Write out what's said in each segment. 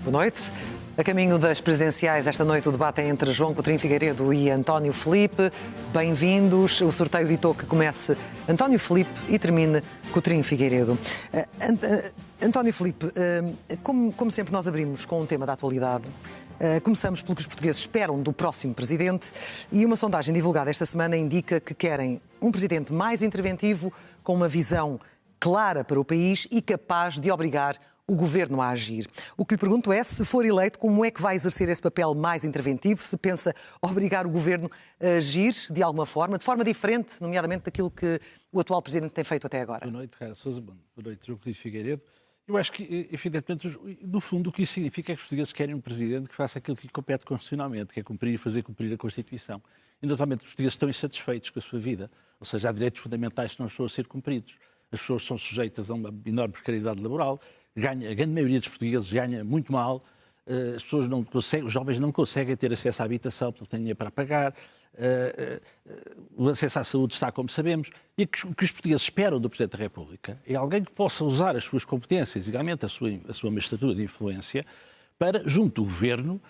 Boa noite. A caminho das presidenciais, esta noite o debate é entre João Coutinho Figueiredo e António Filipe. Bem-vindos. O sorteio ditou que comece António Filipe e termine Coutinho Figueiredo. António Filipe, como sempre nós abrimos com um tema da atualidade. Começamos pelo que os portugueses esperam do próximo presidente e uma sondagem divulgada esta semana indica que querem um presidente mais interventivo, com uma visão clara para o país e capaz de obrigar o governo a agir. O que lhe pergunto é, se for eleito, como é que vai exercer esse papel mais interventivo? Se pensa obrigar o governo a agir de alguma forma, de forma diferente, nomeadamente daquilo que o atual presidente tem feito até agora? Boa noite, Ricardo Sousa. Boa noite, João Coutinho Figueiredo. Eu acho que, evidentemente, no fundo, o que isso significa é que os portugueses querem um presidente que faça aquilo que compete constitucionalmente, que é cumprir e fazer cumprir a Constituição. E, naturalmente, os portugueses estão insatisfeitos com a sua vida. Ou seja, há direitos fundamentais que não estão a ser cumpridos. As pessoas são sujeitas a uma enorme precariedade laboral. A grande maioria dos portugueses ganha muito mal. As pessoas não conseguem, os jovens não conseguem ter acesso à habitação porque não têm dinheiro para pagar. O acesso à saúde está como sabemos. E o que os portugueses esperam do Presidente da República é alguém que possa usar as suas competências e realmente a sua magistratura de influência para, junto do governo,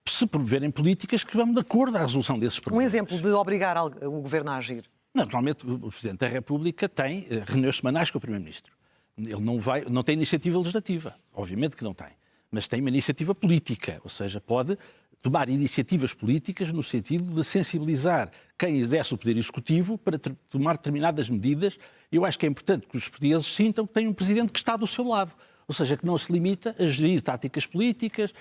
se promoverem políticas que vão de acordo à resolução desses problemas. Um exemplo de obrigar o governo a agir. Naturalmente, o Presidente da República tem reuniões semanais com o Primeiro-Ministro. Ele não tem iniciativa legislativa, obviamente que não tem, mas tem uma iniciativa política, ou seja, pode tomar iniciativas políticas no sentido de sensibilizar quem exerce o poder executivo para tomar determinadas medidas. Eu acho que é importante que os portugueses sintam que têm um presidente que está do seu lado, ou seja, que não se limita a gerir táticas políticas,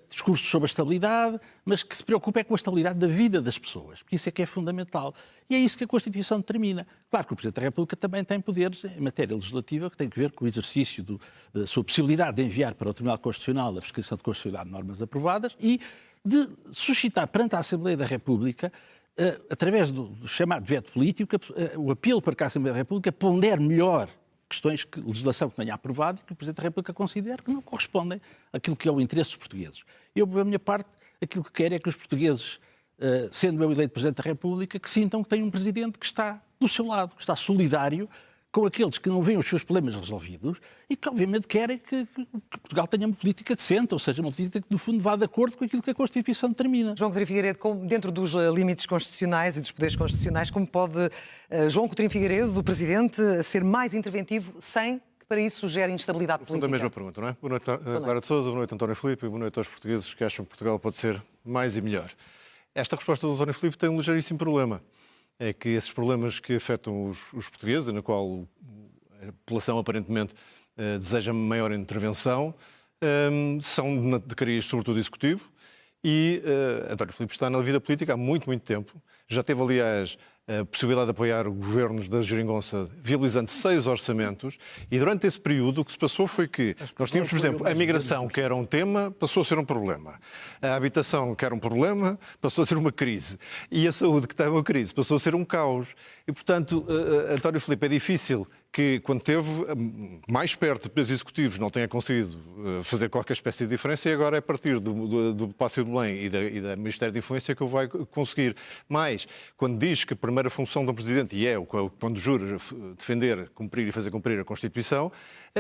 discursos sobre a estabilidade, mas que se preocupa com a estabilidade da vida das pessoas, porque isso é que é fundamental. E é isso que a Constituição determina. Claro que o Presidente da República também tem poderes em matéria legislativa que tem que ver com o exercício da sua possibilidade de enviar para o Tribunal Constitucional a fiscalização de constitucionalidade de normas aprovadas e de suscitar perante a Assembleia da República, através do chamado veto político, o apelo para que a Assembleia da República pondere melhor questões de legislação que tenha aprovado e que o Presidente da República considera que não correspondem àquilo que é o interesse dos portugueses. Eu, da minha parte, aquilo que quero é que os portugueses, sendo eu eleito Presidente da República, que sintam que têm um Presidente que está do seu lado, que está solidário com aqueles que não veem os seus problemas resolvidos e que, obviamente, querem que Portugal tenha uma política decente, ou seja, uma política que, no fundo, vá de acordo com aquilo que a Constituição determina. João Coutinho Figueiredo, dentro dos limites constitucionais e dos poderes constitucionais, como pode João Coutinho Figueiredo, do Presidente, ser mais interventivo sem que para isso gere instabilidade política? A mesma pergunta, não é? Boa noite, Clara de Sousa, boa noite, António Filipe, e boa noite aos portugueses que acham que Portugal pode ser mais e melhor. Esta resposta do António Filipe tem um ligeiríssimo problema. É que esses problemas que afetam os portugueses, na qual a população aparentemente deseja maior intervenção, são de cariz sobretudo executivo e António Filipe está na vida política há muito, muito tempo. Já teve, aliás, a possibilidade de apoiar governos da Geringonça, viabilizando 6 orçamentos, e durante esse período o que se passou foi que nós tínhamos, por exemplo, a migração, que era um tema, passou a ser um problema. A habitação, que era um problema, passou a ser uma crise. E a saúde, que estava uma crise, passou a ser um caos. E, portanto, António Filipe, é difícil que, quando esteve mais perto de pesos executivos, não tenha conseguido fazer qualquer espécie de diferença, e agora é a partir do Palácio de Belém e da Ministério da Influência que ele vai conseguir. Mas, quando diz que a primeira função de um Presidente, e é quando jura defender, cumprir e fazer cumprir a Constituição,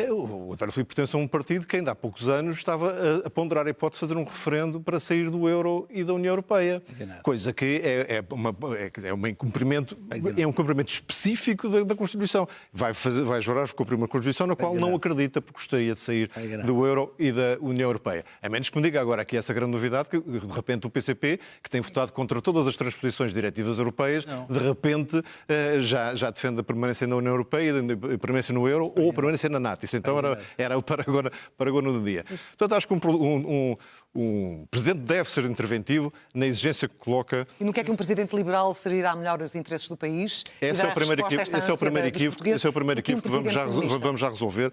o António Filipe pertence a um partido que ainda há poucos anos estava a ponderar a hipótese de fazer um referendo para sair do euro e da União Europeia. Coisa que é um incumprimento específico da Constituição. Vai jurar cumprir uma Constituição na qual não acredita, porque gostaria de sair do euro e da União Europeia. A menos que me diga agora aqui essa grande novidade, que de repente o PCP, que tem votado contra todas as transposições diretivas europeias, de repente já defende a permanência na União Europeia, a permanência no euro ou a permanência na NATO. Isso então era o paragono do dia. Portanto, acho que um Presidente deve ser interventivo na exigência que coloca. E no que é que um Presidente liberal servirá melhor os interesses do país? Esse é o primeiro equívoco que vamos já resolver.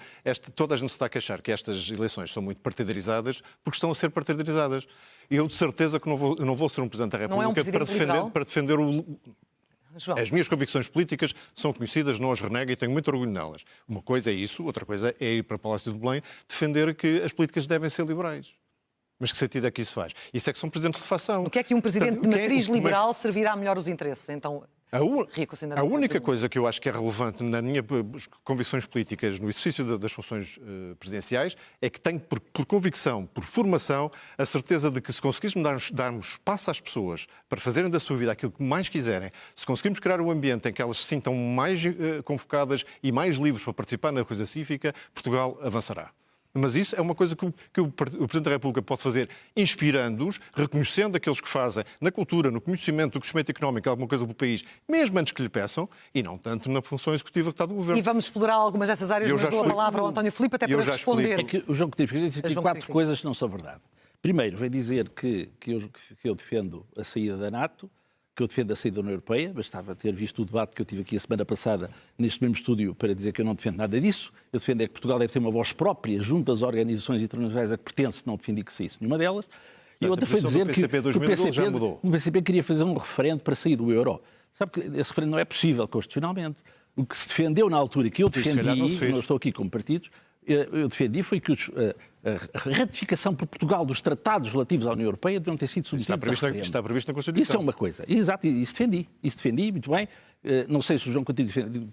Toda a gente se está a queixar que estas eleições são muito partidarizadas porque estão a ser partidarizadas. E eu de certeza que eu não vou ser um Presidente da República para defender João. As minhas convicções políticas são conhecidas, não as renego e tenho muito orgulho nelas. Uma coisa é isso, outra coisa é ir para o Palácio de Belém defender que as políticas devem ser liberais. Mas que sentido é que isso faz? Isso é que são presidentes de facção. O que é que um presidente de matriz liberal servirá melhor os interesses? Então, A única coisa que eu acho que é relevante na minha convicções políticas, no exercício das funções presidenciais, é que tenho, por convicção, por formação, a certeza de que se conseguirmos darmos espaço às pessoas para fazerem da sua vida aquilo que mais quiserem, se conseguirmos criar um ambiente em que elas se sintam mais convocadas e mais livres para participar na coisa cívica, Portugal avançará. Mas isso é uma coisa que o Presidente da República pode fazer inspirando-os, reconhecendo aqueles que fazem na cultura, no conhecimento, no crescimento económico, alguma coisa pelo país, mesmo antes que lhe peçam, e não tanto na função executiva que está do Governo. E vamos explorar algumas dessas áreas, mas dou a palavra ao António Filipe até para responder. É que o João Coutinho Figueiredo disse aqui 4 coisas que não são verdade. Primeiro, veio dizer que eu defendo a saída da NATO, que eu defendo a saída da União Europeia, bastava ter visto o debate que eu tive aqui a semana passada neste mesmo estúdio para dizer que eu não defendo nada disso. Eu defendo é que Portugal deve ter uma voz própria junto às organizações internacionais a que pertence, não defendi que saísse nenhuma delas. E outra foi dizer que o PCP queria fazer um referendo para sair do euro. Sabe que esse referendo não é possível constitucionalmente. O que se defendeu na altura, que eu defendi, não estou aqui como partidos, eu defendi foi que a ratificação por Portugal dos tratados relativos à União Europeia deviam ter sido submetidos a referendo. Está previsto na Constituição. Isso é uma coisa. Exato, isso defendi, muito bem. Não sei se o João Coutinho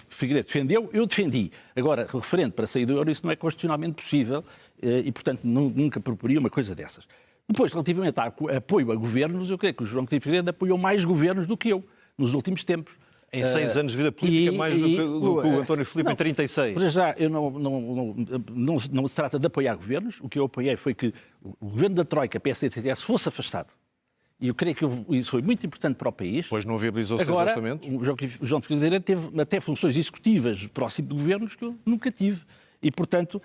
Figueiredo defendeu, eu defendi. Agora, referendo para sair do euro, isso não é constitucionalmente possível e, portanto, nunca proporia uma coisa dessas. Depois, relativamente a apoio a governos, eu creio que o João Coutinho Figueiredo apoiou mais governos do que eu, nos últimos tempos. Em 6 anos de vida política, mais do que o António Filipe em 36. Para já, não se trata de apoiar governos. O que eu apoiei foi que o governo da Troika, PSD-CDS, fosse afastado. E eu creio que isso foi muito importante para o país. Pois não viabilizou seus orçamentos. O João Figueiredo teve até funções executivas próximo de governos que eu nunca tive. E, portanto,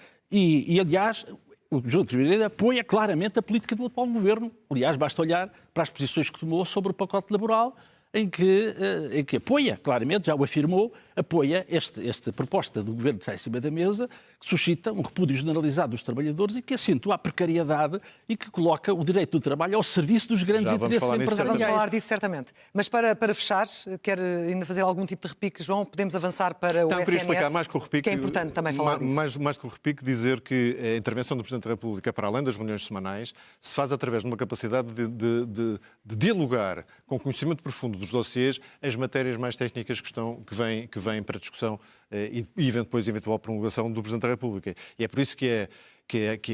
aliás, o João Figueiredo apoia claramente a política do atual governo. Aliás, basta olhar para as posições que tomou sobre o pacote laboral, em que apoia, claramente, já o afirmou, apoia esta proposta do Governo que está em cima da mesa, que suscita um repúdio generalizado dos trabalhadores e que acentua a precariedade e que coloca o direito do trabalho ao serviço dos grandes interesses empresariais. Vamos falar disso, certamente. Mas para fechar, quer ainda fazer algum tipo de repique, João? Podemos avançar para o SNS, queria explicar mais que o repique, que é importante também falar disso. Mais que o repique, dizer que a intervenção do Presidente da República, para além das reuniões semanais, se faz através de uma capacidade de dialogar com conhecimento profundo dos dossiês as matérias mais técnicas que vêm para discussão e depois eventual promulgação do Presidente da República. E é por isso que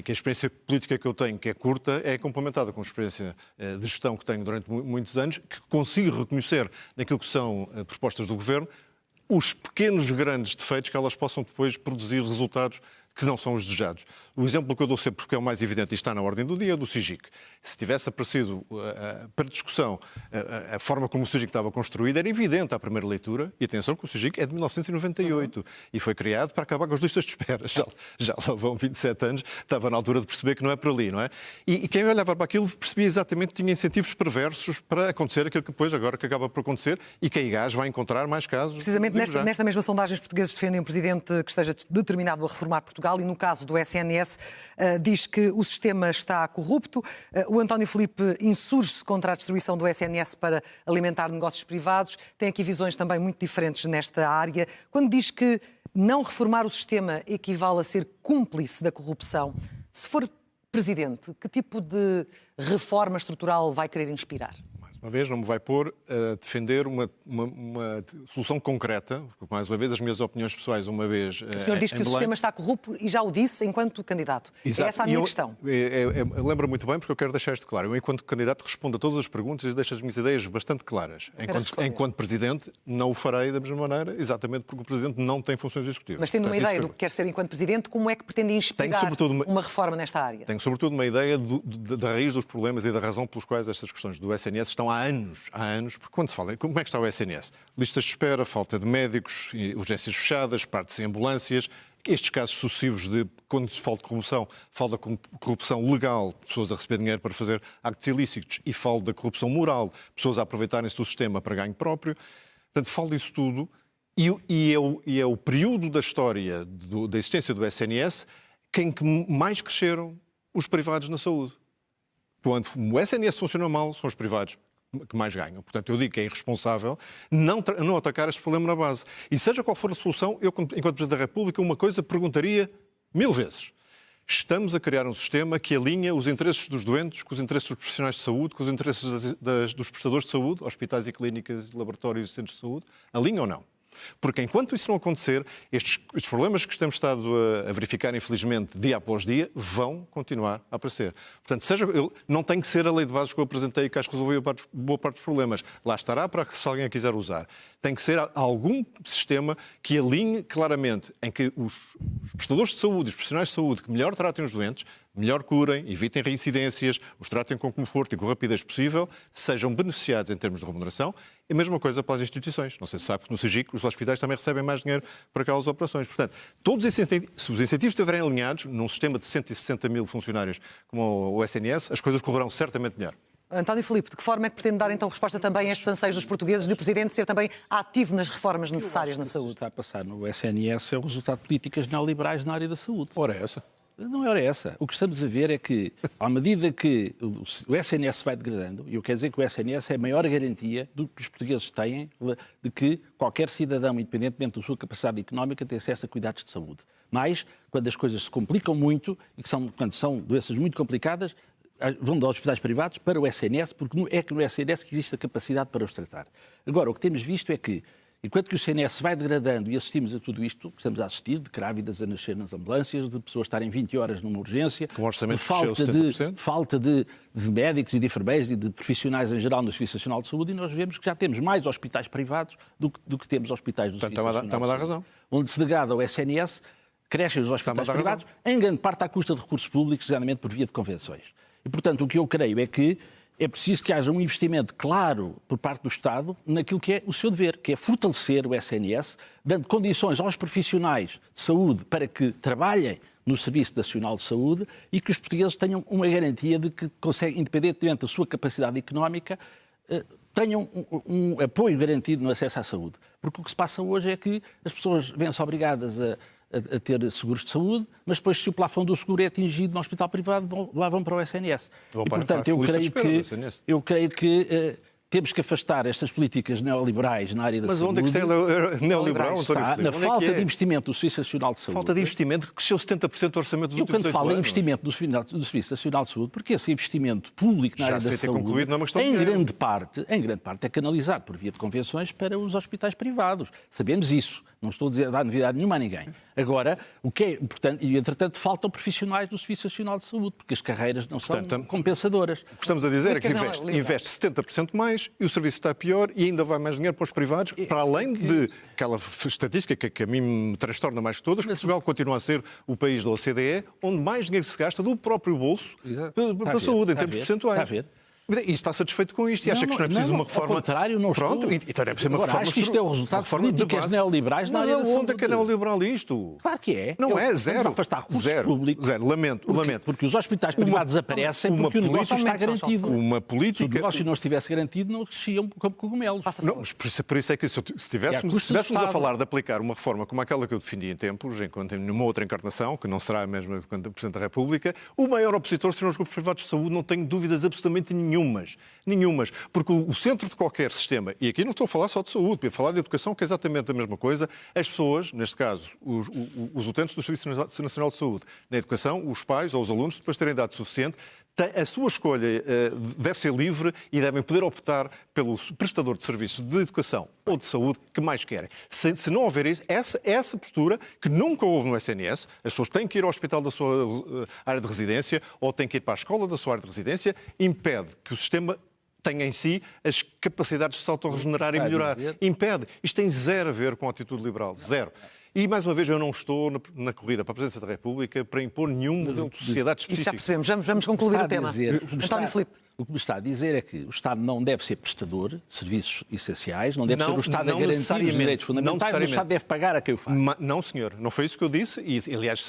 a experiência política que eu tenho, que é curta, é complementada com a experiência de gestão que tenho durante muitos anos, que consigo reconhecer naquilo que são propostas do Governo os pequenos, grandes defeitos que elas possam depois produzir resultados que não são os desejados. O exemplo que eu dou sempre, porque é o mais evidente e está na ordem do dia, é do CIGIC. Se tivesse aparecido para discussão a forma como o CIGIC estava construído, era evidente à primeira leitura, e atenção que o CIGIC é de 1998 e foi criado para acabar com as listas de espera. Já lá vão 27 anos, estava na altura de perceber que não é por ali, não é? E quem olhava para aquilo percebia exatamente que tinha incentivos perversos para acontecer aquilo que depois, agora que acaba por acontecer, e que a IGAS vai encontrar mais casos. Precisamente nesta mesma sondagem, os portugueses defendem um presidente que esteja determinado a reformar Portugal e, no caso do SNS, diz que o sistema está corrupto. O António Filipe insurge-se contra a destruição do SNS para alimentar negócios privados. Tem aqui visões também muito diferentes nesta área. Quando diz que não reformar o sistema equivale a ser cúmplice da corrupção, se for presidente, que tipo de reforma estrutural vai querer inspirar? Uma vez, não me vai pôr a defender uma solução concreta, porque, mais uma vez, as minhas opiniões pessoais, uma vez... O senhor diz que o sistema está corrupto e já o disse enquanto candidato. Exato. É essa a minha questão. Lembra muito bem, porque eu quero deixar isto claro. Eu, enquanto candidato, respondo a todas as perguntas e deixo as minhas ideias bastante claras. Enquanto presidente, não o farei da mesma maneira, exatamente porque o presidente não tem funções executivas. Mas tendo uma ideia do que quer ser enquanto presidente, como é que pretende inspirar uma reforma nesta área? Tenho, sobretudo, uma ideia da raiz dos problemas e da razão pelos quais estas questões do SNS estão há anos, porque quando se fala, como é que está o SNS? Listas de espera, falta de médicos, urgências fechadas, partes em ambulâncias, estes casos sucessivos de, quando se fala de corrupção, fala da corrupção legal, pessoas a receber dinheiro para fazer actos ilícitos, e fala da corrupção moral, pessoas a aproveitarem-se do sistema para ganho próprio. Portanto, falo disso tudo, e é o período da história da existência do SNS em que mais cresceram os privados na saúde. Quando o SNS funciona mal, são os privados que mais ganham. Portanto, eu digo que é irresponsável não atacar este problema na base. E seja qual for a solução, eu, enquanto Presidente da República, uma coisa perguntaria 1000 vezes. Estamos a criar um sistema que alinha os interesses dos doentes com os interesses dos profissionais de saúde, com os interesses dos prestadores de saúde, hospitais e clínicas, laboratórios e centros de saúde. Alinha ou não? Porque enquanto isso não acontecer, estes problemas que temos estado a verificar, infelizmente, dia após dia, vão continuar a aparecer. Portanto, não tem que ser a lei de bases que eu apresentei que acho que resolveu boa parte dos problemas. Lá estará para que se alguém a quiser usar. Tem que ser algum sistema que alinhe claramente em que os prestadores de saúde e os profissionais de saúde que melhor tratem os doentes, melhor curem, evitem reincidências, os tratem com conforto e com rapidez possível, sejam beneficiados em termos de remuneração. E a mesma coisa para as instituições. Não sei se sabe que no SIGIC os hospitais também recebem mais dinheiro para aquelas operações. Portanto, se os incentivos estiverem alinhados num sistema de 160 mil funcionários como o SNS, as coisas correrão certamente melhor. António Filipe, de que forma é que pretende dar então resposta também a estes anseios dos portugueses de o Presidente ser também ativo nas reformas necessárias na saúde? O que está a passar no SNS é o resultado de políticas neoliberais na área da saúde. Ora, é essa. Não era essa. O que estamos a ver é que, à medida que o SNS vai degradando, e eu quero dizer que o SNS é a maior garantia do que os portugueses têm de que qualquer cidadão, independentemente da sua capacidade económica, tem acesso a cuidados de saúde. Mas, quando as coisas se complicam muito, e quando são doenças muito complicadas, vão de hospitais privados para o SNS, porque é que no SNS que existe a capacidade para os tratar. Agora, o que temos visto é que, enquanto que o CNS vai degradando e assistimos a tudo isto, estamos a assistir, de grávidas a nascer nas ambulâncias, de pessoas estarem 20 horas numa urgência, de falta de médicos e de enfermeiros e de profissionais em geral no Serviço Nacional de Saúde, e nós vemos que já temos mais hospitais privados do que temos hospitais do Serviço Nacional de Saúde. Está-me a dar razão. Onde se degrada o SNS, crescem os hospitais privados, em grande parte à custa de recursos públicos, geralmente por via de convenções. E, portanto, o que eu creio é que é preciso que haja um investimento claro por parte do Estado naquilo que é o seu dever, que é fortalecer o SNS, dando condições aos profissionais de saúde para que trabalhem no Serviço Nacional de Saúde e que os portugueses tenham uma garantia de que conseguem, independentemente da sua capacidade económica, tenham um apoio garantido no acesso à saúde. Porque o que se passa hoje é que as pessoas vêm-se obrigadas a ter seguros de saúde, mas depois, se o plafond do seguro é atingido no hospital privado, lá vão para o SNS. E, portanto, eu creio que temos que afastar estas políticas neoliberais na área da saúde. Mas onde é que está neoliberal, António Filipe? Na falta de investimento do Serviço Nacional de Saúde. Falta de investimento, que cresceu 70% do orçamento dos últimos 8 anos. Eu, quando falo em investimento do Serviço Nacional de Saúde, porque esse investimento público na área da saúde, em grande parte, é canalizado por via de convenções para os hospitais privados. Sabemos isso. Não estou a dar novidade nenhuma a ninguém. Agora, o que é importante, e entretanto faltam profissionais do Serviço Nacional de Saúde, porque as carreiras não são compensadoras. O que estamos a dizer é que investe 70% mais e o serviço está pior e ainda vai mais dinheiro para os privados, para além de aquela estatística que a mim me transtorna mais que todas, que Portugal continua a ser o país da OCDE onde mais dinheiro se gasta do próprio bolso para a saúde, em termos percentuais. Está a ver? E está satisfeito com isto? E acha que isto não é preciso uma reforma? Ao contrário, não estou. Pronto, então é preciso uma reforma. Acho que isto é o resultado de políticas neoliberais na área da saúde. Mas onde é que é neoliberal isto? Claro que é. Não é, zero. Estamos a afastar recursos públicos. Zero. Lamento. Porque os hospitais privados aparecem porque o negócio está garantido. Uma política... Se o negócio não estivesse garantido, não existiam como cogumelos. Não, mas por isso é que se estivéssemos a falar de aplicar uma reforma como aquela que eu defendi em tempos, enquanto numa outra encarnação, que não será a mesma do Presidente da República, o maior opositor serão os grupos privados de saúde, não tenho dúvidas absolutamente nenhumas. Porque o centro de qualquer sistema, e aqui não estou a falar só de saúde, estou a falar de educação, que é exatamente a mesma coisa, as pessoas, neste caso, os utentes do Serviço Nacional de Saúde, na educação, os pais ou os alunos, depois de terem idade suficiente, a sua escolha deve ser livre e devem poder optar pelo prestador de serviços de educação ou de saúde que mais querem. Se não houver isso, essa postura que nunca houve no SNS, as pessoas têm que ir ao hospital da sua área de residência ou têm que ir para a escola da sua área de residência, impede que o sistema tem em si as capacidades de se autorregenerar e melhorar. Impede. Isto tem zero a ver com a atitude liberal. Zero. E, mais uma vez, eu não estou na corrida para a Presidência da República para impor nenhum modelo de sociedade específico. Isso já percebemos. Vamos concluir o tema. António Filipe. O que me está a dizer é que o Estado não deve ser prestador de serviços essenciais, não deve ser o Estado a garantir os direitos fundamentais, o Estado deve pagar a quem o faz. Não, senhor. Não foi isso que eu disse e, aliás,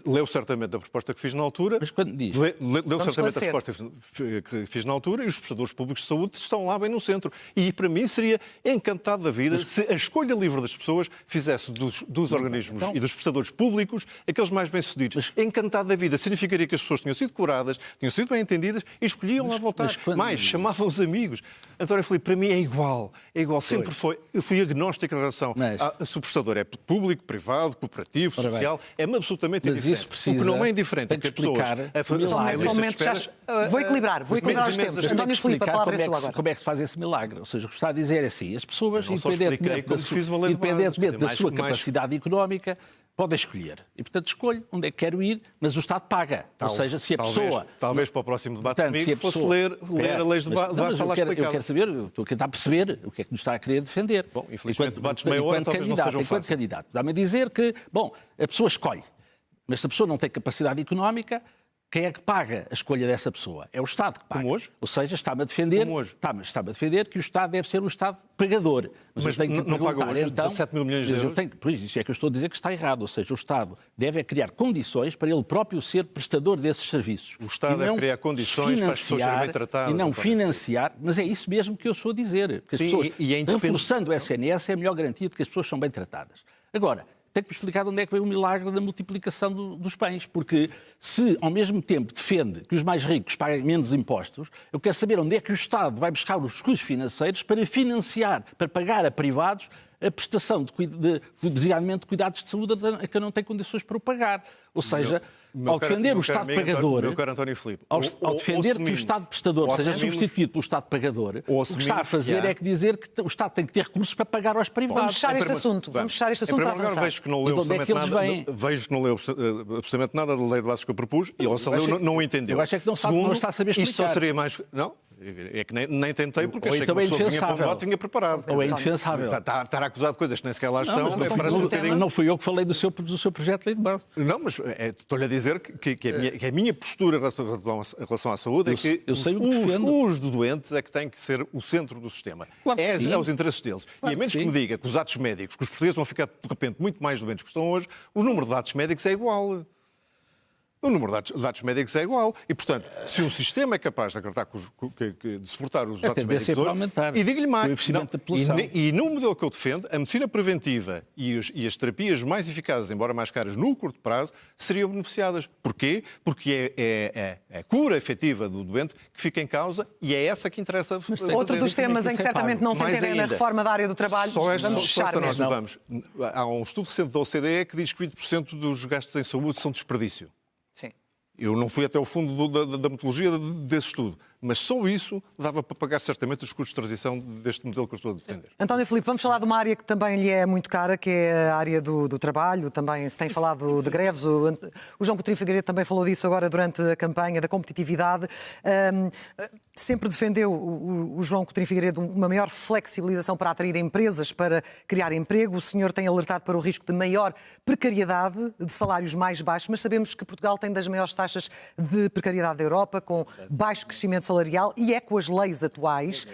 leu certamente a proposta que fiz na altura. Mas quando diz? Leu certamente a resposta que fiz na altura e os prestadores públicos de saúde estão lá bem no centro. E, para mim, seria encantado da vida se a escolha livre das pessoas fizesse dos organismos e dos prestadores públicos aqueles mais bem-sucedidos. Encantado da vida. Significaria que as pessoas tinham sido curadas, tinham sido bem entendidas e escolhiam lá voltar voltar. Mais, chamava os amigos. António Filipe, para mim é igual. É igual, sempre foi. Eu fui agnóstico em relação a prestador. É público, privado, cooperativo, social. É-me absolutamente indiferente. O que não é indiferente é que as pessoas... Vou equilibrar os tempos. António Filipe, a palavra é sua agora. Como é que se faz esse milagre? Ou seja, o que está a dizer é assim, as pessoas, independentemente da sua capacidade económica, podem escolher. E, portanto, escolho onde é que quero ir, mas o Estado paga. Ou seja, se a pessoa... Talvez para o próximo debate comigo fosse ler a lei de base, está lá explicado. Eu quero saber, eu estou a tentar perceber o que é que nos está a querer defender. Bom, infelizmente, debates de meia hora talvez não sejam fáceis. Candidato, dá-me a dizer que, bom, a pessoa escolhe, mas se a pessoa não tem capacidade económica, quem é que paga a escolha dessa pessoa? É o Estado que paga. Como hoje? Ou seja, está-me a defender, está-me a defender que o Estado deve ser um Estado pagador. Mas eu tenho que não paga hoje, então, 17 mil milhões de euros? Por isso é que eu estou a dizer que está errado. Ou seja, o Estado deve criar condições para ele próprio ser prestador desses serviços. O Estado deve criar condições para as pessoas serem bem tratadas. E não financiar, mas é isso mesmo que eu estou a dizer. Que as pessoas, reforçando o SNS, é a melhor garantia de que as pessoas são bem tratadas. Agora, tenho que me explicar de onde é que veio o milagre da multiplicação dos bens, porque se ao mesmo tempo defende que os mais ricos paguem menos impostos, eu quero saber onde é que o Estado vai buscar os recursos financeiros para financiar, para pagar a privados a prestação designadamente de cuidados de saúde a que eu não tenho condições para o pagar. Ou seja, ao defender o Estado pagador, ao defender que o Estado prestador seja substituído pelo Estado pagador, o que está a fazer é que dizer que o Estado tem que ter recursos para pagar aos privados. Vamos fechar este assunto. Para avançar. Vejo que não leu absolutamente nada da lei de bases que eu propus e ele só leu, não entendeu. Eu acho que não está a saber explicar. Isto só seria mais... Não? É que nem tentei, porque achei que então a pessoa vinha para o debate vinha preparado. Ou é indefensável. Estar acusado de coisas que nem sequer lá estão, parece um bocadinho... Não fui eu que falei do seu projeto de lei de base. Não, mas estou-lhe a dizer que a minha postura em relação à saúde é que os doentes é que têm que ser o centro do sistema. É os interesses deles. E a menos que me diga que os atos médicos, que os portugueses vão ficar de repente muito mais doentes que estão hoje, o número de atos médicos é igual. O número de dados médicos é igual. E, portanto, se um sistema é capaz de acreditar de suportar os dados médicos hoje, e digo-lhe mais, e no modelo que eu defendo, a medicina preventiva e as terapias mais eficazes, embora mais caras no curto prazo, seriam beneficiadas. Porquê? Porque é a cura efetiva do doente que fica em causa e é essa que interessa fazer. Outro dos temas em que certamente não se entendem na reforma da área do trabalho, vamos fechar mesmo. Há um estudo recente da OCDE que diz que 20% dos gastos em saúde são desperdício. Sim. Eu não fui até o fundo da metodologia desse estudo, mas só isso dava para pagar certamente os custos de transição deste modelo que eu estou a defender. António Filipe, vamos falar de uma área que também lhe é muito cara, que é a área do trabalho. Também se tem falado de greves. O João Coutinho Figueiredo também falou disso agora durante a campanha da competitividade. Sempre defendeu o João Coutinho Figueiredo uma maior flexibilização para atrair empresas, para criar emprego. O senhor tem alertado para o risco de maior precariedade, de salários mais baixos, mas sabemos que Portugal tem das maiores taxas de precariedade da Europa, com baixo crescimento salarial, e é com as leis atuais.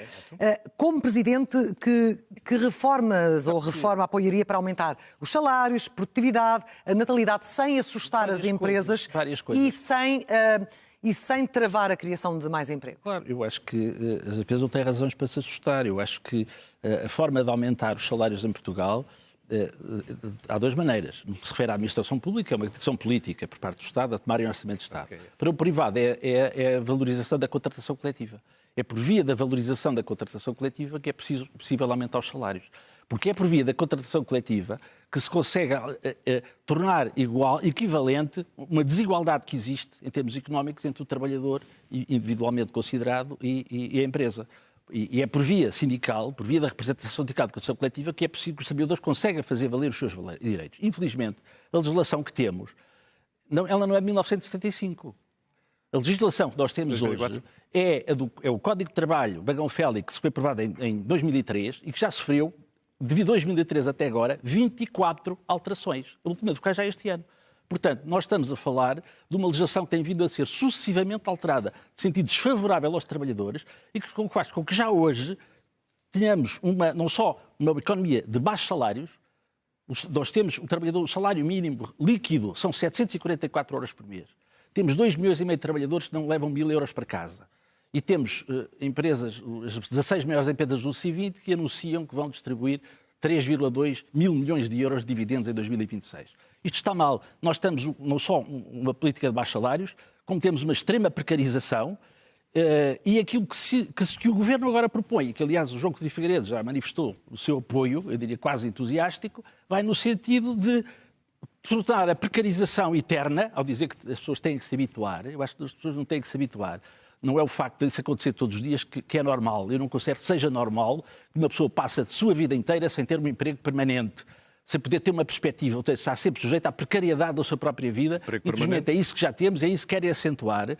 Como Presidente, que reformas ou reforma apoiaria para aumentar os salários, produtividade, a natalidade, sem assustar as empresas e sem travar a criação de mais emprego? Claro, eu acho que as empresas não têm razões para se assustar. Eu acho que a forma de aumentar os salários em Portugal há duas maneiras. No que se refere à administração pública, é uma decisão política por parte do Estado a tomarem orçamento de Estado. Para o privado é a valorização da contratação coletiva. É por via da valorização da contratação coletiva que é possível aumentar os salários. Porque é por via da contratação coletiva que se consegue tornar equivalente uma desigualdade que existe em termos económicos entre o trabalhador individualmente considerado e a empresa. E é por via sindical, por via da representação sindical de contratação coletiva, que é possível que os trabalhadores consigam fazer valer os seus direitos. Infelizmente, a legislação que temos, ela não é de 1975. A legislação que nós temos 2004. Hoje é o Código de Trabalho Bagão-Félix, que foi aprovado em 2003 e que já sofreu, de 2003 até agora, 24 alterações. A última do que já este ano. Portanto, nós estamos a falar de uma legislação que tem vindo a ser sucessivamente alterada de sentido desfavorável aos trabalhadores e que faz com que já hoje tenhamos não só uma economia de baixos salários, nós temos o salário mínimo líquido são 744 euros por mês. Temos 2,5 milhões de trabalhadores que não levam 1.000 euros para casa. E temos empresas, as 16 maiores empresas do C20, que anunciam que vão distribuir 3,2 mil milhões de euros de dividendos em 2026. Isto está mal. Nós temos não só uma política de baixos salários, como temos uma extrema precarização E aquilo que o Governo agora propõe, que aliás o João Coutinho Figueiredo já manifestou o seu apoio, eu diria quase entusiástico, vai no sentido de tornar a precarização eterna, ao dizer que as pessoas têm que se habituar. Eu acho que as pessoas não têm que se habituar. Não é o facto de isso acontecer todos os dias que é normal. Eu não considero que seja normal que uma pessoa passe a sua vida inteira sem ter um emprego permanente, sem poder ter uma perspectiva, ou seja, está sempre sujeito à precariedade da sua própria vida. Infelizmente é isso que já temos, é isso que querem acentuar.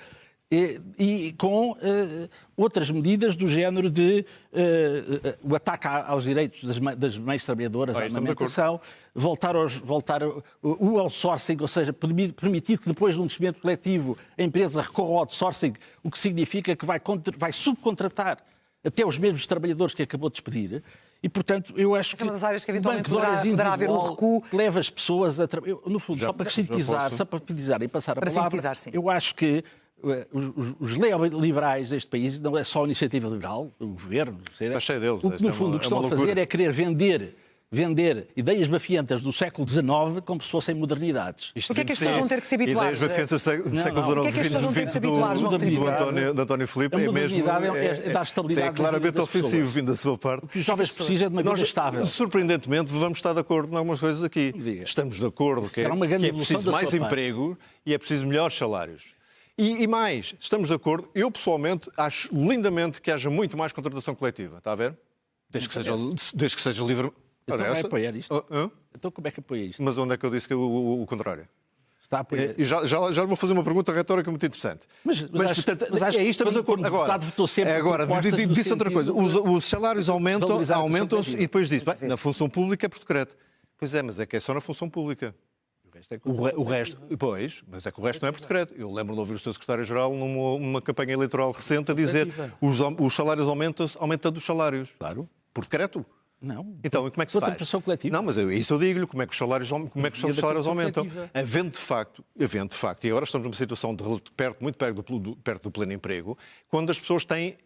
E com outras medidas do género de o ataque aos direitos das mães trabalhadoras, à amamentação, voltar o outsourcing, ou seja, permitir que depois de um despedimento coletivo a empresa recorra ao outsourcing, o que significa que vai subcontratar até os mesmos trabalhadores que acabou de despedir. E, portanto, eu acho que é uma das áreas que eventualmente poderá haver um recuo. Leva as pessoas a no fundo, só para sintetizar e passar a palavra, eu acho que os neoliberais deste país, não é só a iniciativa liberal, o governo, está cheio deles. O que no fundo o que estão a fazer é querer vender ideias bafientas do século XIX como se fossem modernidades. O que é que as pessoas vão ter que se habituar? Ideias bafientas do século XIX do António Filipe é mesmo... é dar estabilidade. É claramente ofensivo vindo da sua parte. O que os jovens precisam é de uma vida estável. Surpreendentemente, vamos estar de acordo em algumas coisas aqui. Estamos de acordo que é preciso mais emprego e é preciso melhores salários. E mais, estamos de acordo, eu pessoalmente acho lindamente que haja muito mais contratação coletiva, está a ver? Desde que seja livre. Então vai apoiar isto? Então como é que apoia isto? Mas onde é que eu disse que é o contrário? Está a apoiar. E já vou fazer uma pergunta retórica muito interessante. Mas é isto, estamos de acordo. Agora disse outra coisa. Os salários aumentam-se e depois diz, na função pública é por decreto. Pois é, mas é que é só na função pública. O resto, pois, mas é que o resto não é por decreto. Eu lembro de ouvir o Sr. Secretário-Geral numa campanha eleitoral recente a dizer os salários aumentando os salários. Claro. Por decreto? Não. Então, como é que se faz? Coletiva. Não, mas isso eu digo-lhe, como é que os salários aumentam? Havendo de facto, e agora estamos numa situação muito perto do pleno emprego, quando as pessoas têm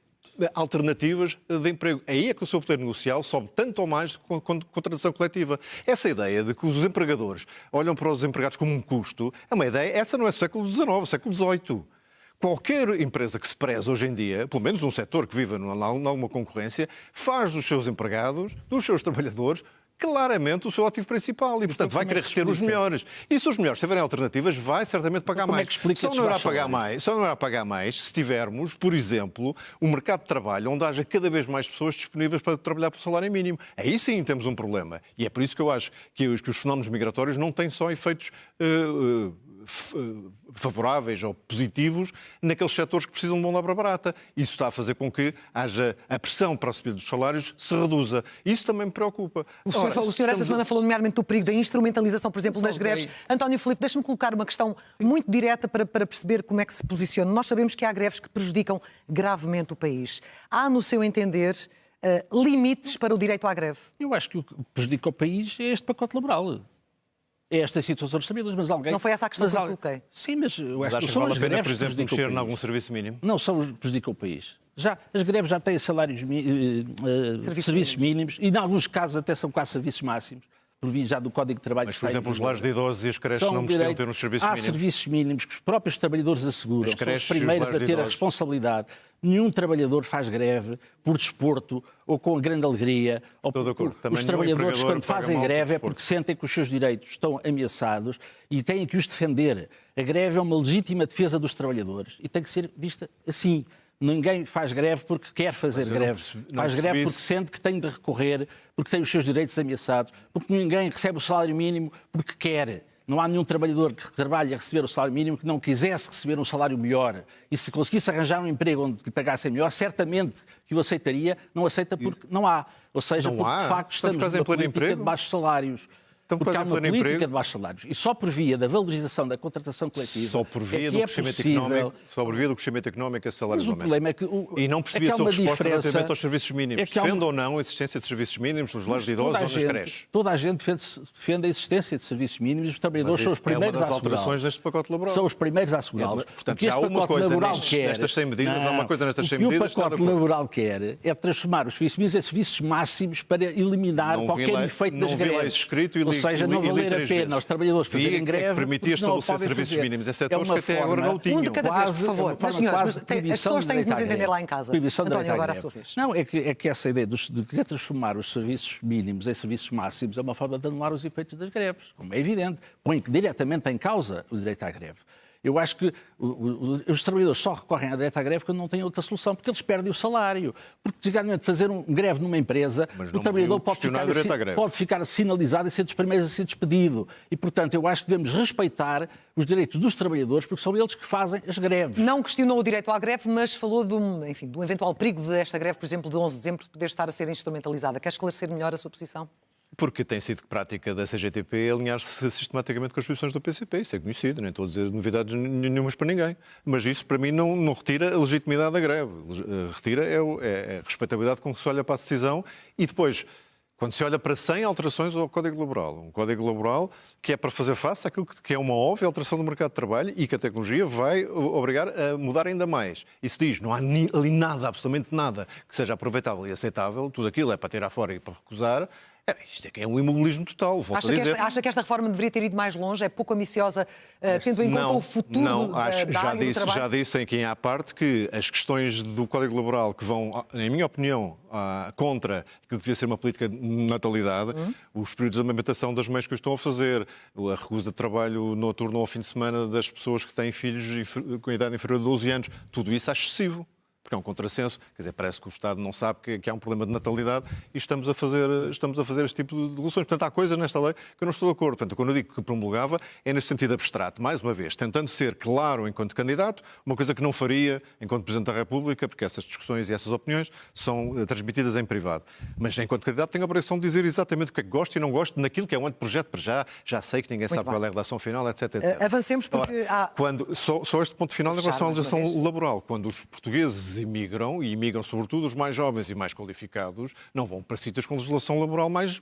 alternativas de emprego. Aí é que o seu poder negocial sobe tanto ou mais com contratação coletiva. Essa ideia de que os empregadores olham para os empregados como um custo, é uma ideia, essa não é do século XIX, é do século XVIII. Qualquer empresa que se preze hoje em dia, pelo menos num setor que viva numa concorrência, faz dos seus empregados, dos seus trabalhadores, claramente o seu ativo principal e, portanto, vai querer reter os melhores. E se os melhores tiverem alternativas, vai certamente pagar mais. Só não irá pagar mais se tivermos, por exemplo, um mercado de trabalho onde haja cada vez mais pessoas disponíveis para trabalhar por salário mínimo. Aí sim temos um problema. E é por isso que eu acho que os fenómenos migratórios não têm só efeitos favoráveis ou positivos naqueles setores que precisam de mão de obra barata. Isso está a fazer com que haja a pressão para a subida dos salários se reduza. Isso também me preocupa. O senhor esta semana falou nomeadamente do perigo da instrumentalização, por exemplo, das greves. António Filipe, deixa-me colocar uma questão muito direta para perceber como é que se posiciona. Nós sabemos que há greves que prejudicam gravemente o país. Há, no seu entender, limites para o direito à greve? Eu acho que o que prejudica o país é este pacote laboral. É esta situação dos trabalhadores, mas alguém... Não foi essa a questão que eu coloquei. Sim, mas eu acho que são as greves, por exemplo, mexer em algum serviço mínimo? Não são os que prejudicam o país. As greves já têm serviços mínimos e, em alguns casos, até são quase serviços máximos, por via já do Código de Trabalho. Mas, por exemplo, os lares de idosos e as creches não precisam ter uns serviços mínimos? Há serviços mínimos que os próprios trabalhadores asseguram. São os primeiros a ter a responsabilidade. Nenhum trabalhador faz greve por desporto ou com grande alegria. Os trabalhadores, quando fazem greve, é porque sentem que os seus direitos estão ameaçados e têm que os defender. A greve é uma legítima defesa dos trabalhadores e tem que ser vista assim. Ninguém faz greve porque quer fazer greve. Faz greve porque sente que tem de recorrer, porque tem os seus direitos ameaçados, porque ninguém recebe o salário mínimo porque quer. Não há nenhum trabalhador que trabalhe a receber o salário mínimo que não quisesse receber um salário melhor. E se conseguisse arranjar um emprego onde lhe pagassem melhor, certamente que o aceitaria. Não aceita porque não há. Ou seja, porque de facto estamos numa política de baixos salários. Porque há uma política de baixos salários. E só por via da valorização da contratação coletiva só por via do crescimento económico esse salário aumenta. Mas o problema é que e não percebi a sua resposta relativamente aos serviços mínimos. Defende ou não a existência de serviços mínimos nos lares de idosos ou nas creches? Toda a gente defende a existência de serviços mínimos. Os trabalhadores são os primeiros a assegurá-los. alterações deste pacote laboral. São os primeiros a assegurá-los. Portanto, há uma coisa nestas 100 medidas, há uma coisa nestas 100 medidas. O que o pacote laboral quer é transformar os serviços mínimos em serviços máximos para eliminar qualquer efeito das greves. Não vi lá isso escrito e li seja, não valer a pena aos trabalhadores fazerem greve. Permitir estabelecer serviços mínimos em setores que até agora não tinham. Um de cada vez, por favor. Mas, senhores, as pessoas têm que nos entender lá em casa. António, agora a sua vez. Não, é que essa ideia de querer transformar os serviços mínimos em serviços máximos é uma forma de anular os efeitos das greves, como é evidente. Põe diretamente em causa o direito à greve. Eu acho que os trabalhadores só recorrem à direito à greve quando não têm outra solução, porque eles perdem o salário. Porque, desgraçadamente, fazer um greve numa empresa, o trabalhador pode ficar sinalizado e ser dos primeiros a ser despedido. E, portanto, eu acho que devemos respeitar os direitos dos trabalhadores, porque são eles que fazem as greves. Não questionou o direito à greve, mas falou de um eventual perigo desta greve, por exemplo, de 11 de dezembro, poder estar a ser instrumentalizada. Quer esclarecer melhor a sua posição? Porque tem sido prática da CGTP alinhar-se sistematicamente com as posições do PCP. Isso é conhecido, nem estou a dizer novidades nenhumas para ninguém. Mas isso, para mim, não retira a legitimidade da greve. Retira a respeitabilidade com que se olha para a decisão e depois, quando se olha para 100 alterações ao Código Laboral. Um Código Laboral que é para fazer face àquilo que é uma óbvia alteração do mercado de trabalho e que a tecnologia vai obrigar a mudar ainda mais. E se diz, não há ali nada, absolutamente nada, que seja aproveitável e aceitável, tudo aquilo é para tirar fora e para recusar. Isto é que é um imobilismo total, volto a dizer. Acha que esta reforma deveria ter ido mais longe? É pouco ambiciosa, tendo em conta o futuro da área do trabalho? Já disse em quem há parte que as questões do Código Laboral que vão, em minha opinião, contra aquilo que devia ser uma política de natalidade, os períodos de amamentação das mães que o estão a fazer, a recusa de trabalho noturno ao fim de semana das pessoas que têm filhos com idade inferior a 12 anos, tudo isso é excessivo. Porque é um contrassenso, quer dizer, parece que o Estado não sabe que há um problema de natalidade e estamos a fazer este tipo de resoluções. Portanto, há coisas nesta lei que eu não estou de acordo. Portanto, quando eu digo que promulgava, é nesse sentido abstrato, mais uma vez, tentando ser claro enquanto candidato, uma coisa que não faria enquanto Presidente da República, porque essas discussões e essas opiniões são transmitidas em privado. Mas, enquanto candidato, tenho a obrigação de dizer exatamente o que é que gosto e não gosto naquilo que é um anteprojeto para já sei que ninguém sabe qual é a redação final, etc. Avancemos porque só este ponto final em relação à legislação laboral. Quando os portugueses imigram, e imigram sobretudo os mais jovens e mais qualificados, não vão para sítios com legislação laboral mais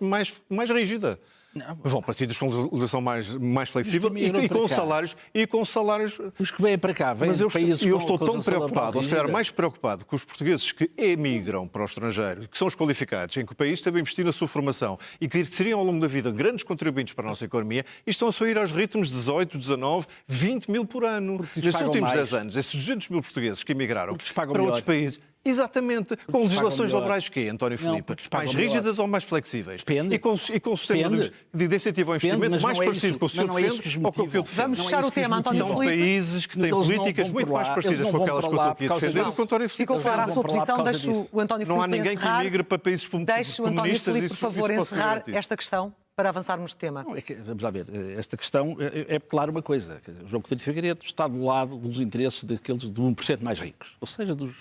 rígida. Não, vão para sítios com legislação mais flexível e com salários... Os que vêm para cá, mas eu estou tão preocupado, ou se calhar mais preocupado, com os portugueses que emigram para o estrangeiro, que são os qualificados, em que o país deve investir na sua formação e que seriam ao longo da vida grandes contribuintes para a nossa economia, e estão a sair aos ritmos de 18, 19, 20 mil por ano. Nestes últimos 10 anos, esses 200 mil portugueses que emigraram para outros países... Exatamente. Com legislações laborais que António Filipe? Mais rígidas ou mais flexíveis? Depende. E com um sistema de incentivo ao investimento mais parecido com o senhor defende ou com o que eu defendo? Vamos fechar o tema, António Filipe. São países que têm políticas muito mais parecidas com aquelas que eu estou aqui a defender do que o António Filipe. Ficou clara a sua posição, deixo o António Filipe encerrar. Não há ninguém que emigre para países comunistas. Deixe o António Filipe, por favor, encerrar esta questão para avançarmos de tema. Não, vamos lá ver, esta questão é claro uma coisa. O João Coutinho Figueiredo está do lado dos interesses daqueles de 1% mais ricos, ou seja, dos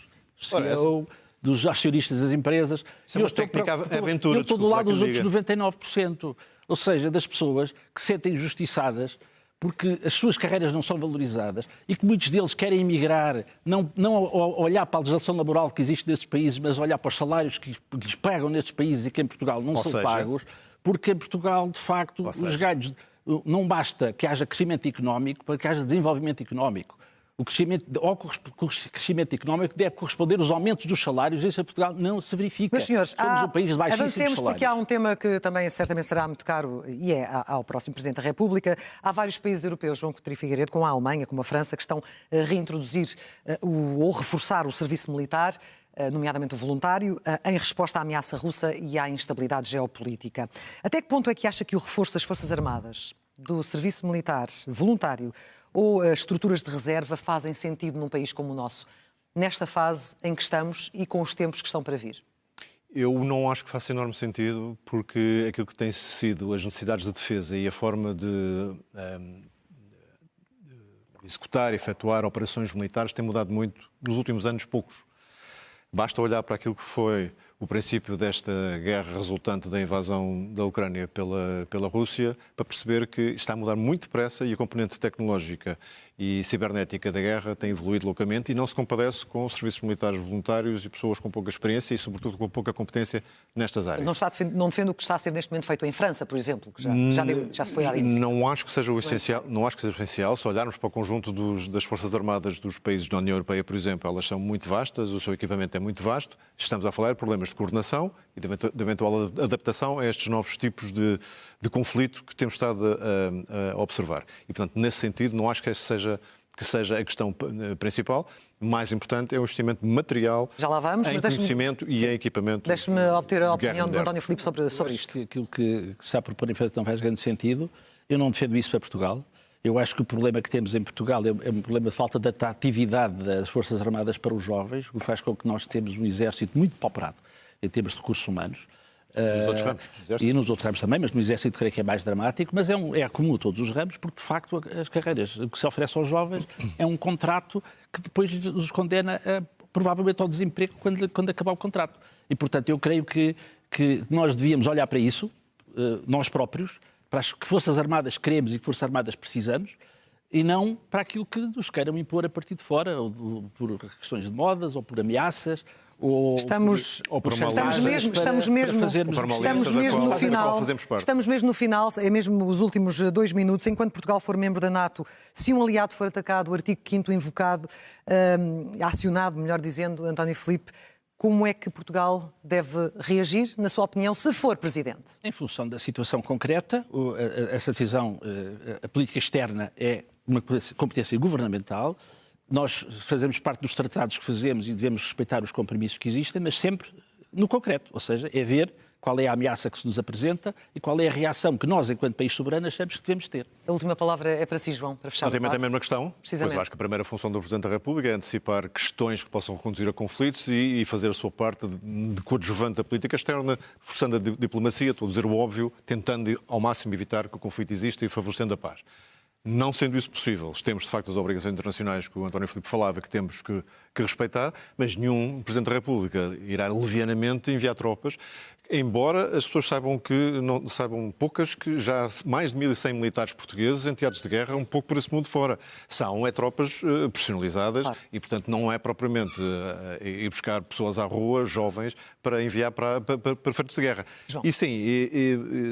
CEO, dos acionistas das empresas. Eu estou do lado dos outros 99%, ou seja, das pessoas que se sentem injustiçadas porque as suas carreiras não são valorizadas e que muitos deles querem emigrar, não olhar para a legislação laboral que existe nesses países, mas olhar para os salários que lhes pagam nesses países e que em Portugal não são pagos, porque em Portugal, de facto, os ganhos... Não basta que haja crescimento económico para que haja desenvolvimento económico. O crescimento económico deve corresponder aos aumentos dos salários. Isso em Portugal não se verifica. Mas, senhores, somos um país de baixíssimos avancemos salários. porque há um tema que também certamente será muito caro e é ao próximo Presidente da República. Há vários países europeus, João Coutinho Figueiredo, como a Alemanha, como a França, que estão a reintroduzir ou reforçar o serviço militar, nomeadamente o voluntário, em resposta à ameaça russa e à instabilidade geopolítica. Até que ponto é que acha que o reforço das Forças Armadas, do serviço militar voluntário ou as estruturas de reserva fazem sentido num país como o nosso, nesta fase em que estamos e com os tempos que estão para vir? Eu não acho que faça enorme sentido, porque aquilo que tem sido as necessidades de defesa e a forma de executar e efetuar operações militares tem mudado muito nos últimos anos, poucos. Basta olhar para aquilo que foi o princípio desta guerra resultante da invasão da Ucrânia pela Rússia, para perceber que está a mudar muito depressa e a componente tecnológica e cibernética da guerra tem evoluído loucamente e não se compadece com serviços militares voluntários e pessoas com pouca experiência e, sobretudo, com pouca competência nestas áreas. Não defende o que está a ser neste momento feito em França, por exemplo, que já se foi à início. Não acho que seja o essencial. Não acho que seja essencial. Se olharmos para o conjunto das Forças Armadas dos países da União Europeia, por exemplo, elas são muito vastas, o seu equipamento é muito vasto. Estamos a falar de problemas de coordenação e de eventual adaptação a estes novos tipos de conflito que temos estado a observar. E, portanto, nesse sentido, não acho que seja a questão principal. O mais importante é o investimento material Já lá vamos, em mas conhecimento e em equipamento. Deixe-me obter a opinião do António Filipe sobre isto. Aquilo que se está a propor em feito não faz grande sentido. Eu não defendo isso para Portugal. Eu acho que o problema que temos em Portugal é um problema de falta de atratividade das Forças Armadas para os jovens, o que faz com que nós temos um exército muito pauperado em termos de recursos humanos. Nos outros ramos. E nos outros ramos também, mas no exército creio que é mais dramático, mas é comum a todos os ramos, porque de facto as carreiras que se oferece aos jovens é um contrato que depois os condena provavelmente ao desemprego quando acabar o contrato. E portanto eu creio que nós devíamos olhar para isso, nós próprios, para as que Forças Armadas queremos e que Forças Armadas precisamos, e não para aquilo que nos queiram impor a partir de fora, ou por questões de modas, ou por ameaças, Estamos mesmo no final, é mesmo os últimos 2 minutos. Enquanto Portugal for membro da NATO, se um aliado for atacado, o artigo 5º invocado, acionado, melhor dizendo, António Filipe, como é que Portugal deve reagir, na sua opinião, se for presidente? Em função da situação concreta, essa decisão, a política externa é uma competência governamental. Nós fazemos parte dos tratados que fazemos e devemos respeitar os compromissos que existem, mas sempre no concreto, ou seja, é ver qual é a ameaça que se nos apresenta e qual é a reação que nós, enquanto país soberano, achamos que devemos ter. A última palavra é para si, João, para fechar o debate. Relativamente à mesma questão, pois eu acho que a primeira função do Presidente da República é antecipar questões que possam conduzir a conflitos e fazer a sua parte de coadjuvante da política externa, forçando a diplomacia, estou a dizer o óbvio, tentando ao máximo evitar que o conflito exista e favorecendo a paz. Não sendo isso possível, temos de facto as obrigações internacionais que o António Filipe falava, que temos que respeitar, mas nenhum Presidente da República irá levianamente enviar tropas, embora as pessoas saibam poucas que já há mais de 1.100 militares portugueses em teatros de guerra um pouco por esse mundo fora. São tropas profissionalizadas e, portanto, não é propriamente ir buscar pessoas à rua, jovens, para enviar para frentes de guerra. João. E sim,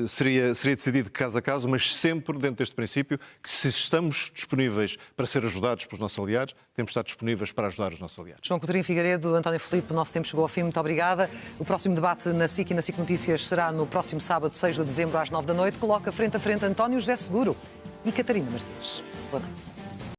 seria decidido caso a caso, mas sempre dentro deste princípio que se estamos disponíveis para ser ajudados pelos nossos aliados, temos de estar disponíveis para ajudar os nossos aliados. João Coutinho Figueiredo, António Filipe, o nosso tempo chegou ao fim, muito obrigada. O próximo debate na SIC e na SIC Notícias será no próximo sábado, 6 de dezembro, às 9 da noite. Coloca frente a frente António José Seguro e Catarina Martins. Boa noite.